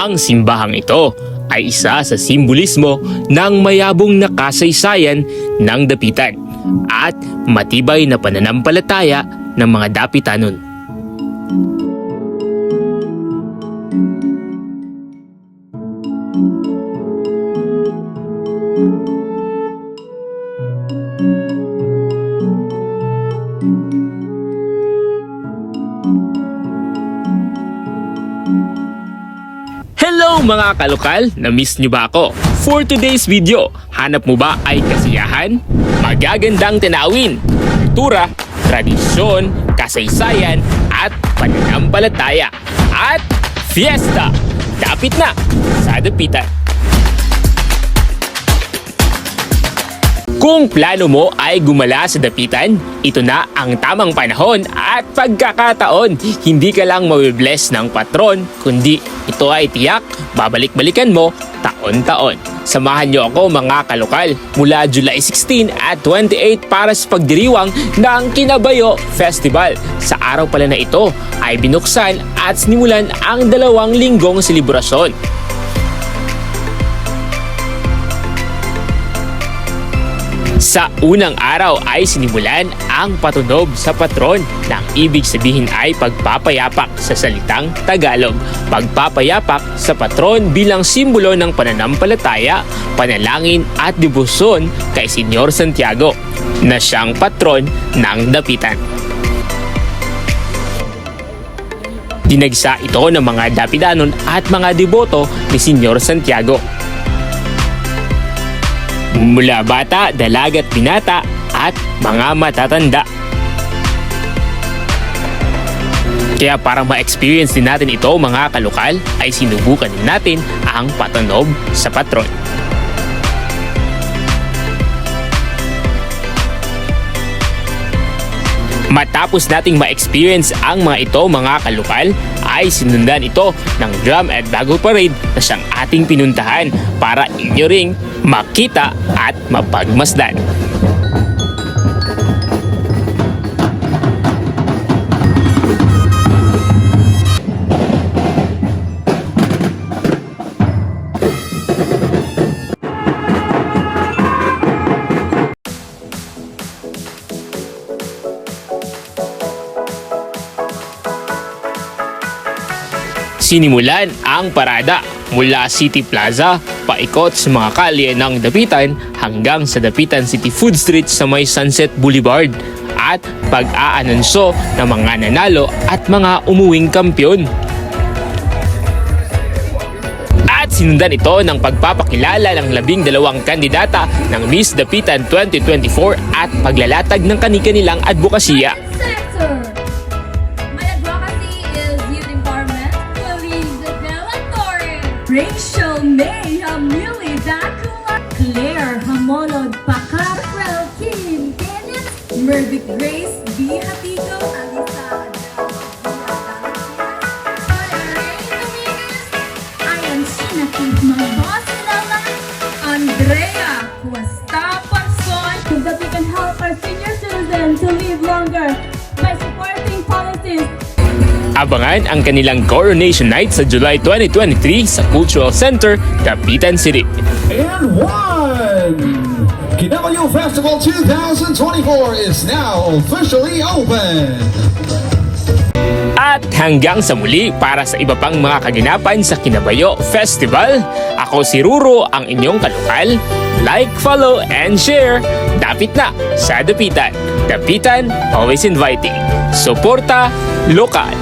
Ang simbahang ito ay isa sa simbolismo ng mayabong na kasaysayan ng Dapitan at matibay na pananampalataya ng mga Dapitanon. Hello mga kalokal! Na-miss nyo ba ako? For today's video, hanap mo ba ay kasiyahan, magagandang tanawin, kultura, tradisyon, kasaysayan at pananampalataya at fiesta? Dapit na sa Dapitan! Kung plano mo ay gumala sa Dapitan, ito na ang tamang panahon at pagkakataon. Hindi ka lang mabibless ng patron, kundi ito ay tiyak, babalik-balikan mo taon-taon. Samahan niyo ako mga kalokal mula July 16 at 28 para sa pagdiriwang ng Kinabayo Festival. Sa araw pala na ito ay binuksan at sinimulan ang 2 linggong selebrasyon. Sa unang araw ay sinimulan ang patunob sa patron na ang ibig sabihin ay pagpapayapak sa salitang Tagalog. Pagpapayapak sa patron bilang simbolo ng pananampalataya, panalangin at debosyon kay Senyor Santiago na siyang patron ng Dapitan. Dinagsa ito ng mga Dapitanon at mga deboto ni Senyor Santiago. Mula bata, dalaga at binata at mga matatanda. Kaya para ma-experience din natin ito mga kalokal ay sinubukan din natin ang patunob sa patron. Matapos nating ma-experience ang mga ito mga kalokal, ay sinundan ito ng drum at bago parade na siyang ating pinuntahan para inyo ring makita at mapagmasdan. Sinimulan ang parada mula City Plaza, paikot sa mga kalye ng Dapitan hanggang sa Dapitan City Food Street sa may Sunset Boulevard at pag-aanonso ng mga nanalo at mga umuwing kampyon. At sinundan ito ng pagpapakilala ng 12 kandidata ng Miss Dapitan 2024 at paglalatag ng kani-kanilang advokasya. Rachel May Hamili Dacula, Claire Hamolod Pacarrel, Kim Kenneth, Mervic Grace B. Hatigo, Alisa Ayan Sinakid Mabos naman, Andrea Cuesta Parson, that we can help our senior citizens to live longer by supporting policies. Abangan ang kanilang Coronation Night sa July 2023 sa Cultural Center, Dapitan City. And one! Kinabayo Festival 2024 is now officially open! At hanggang sa muli para sa iba pang mga kaganapan sa Kinabayo Festival, ako si Ruro, ang inyong kalokal. Like, follow, and share. Dapit na sa Dapitan. Dapitan, always inviting. Suporta lokal.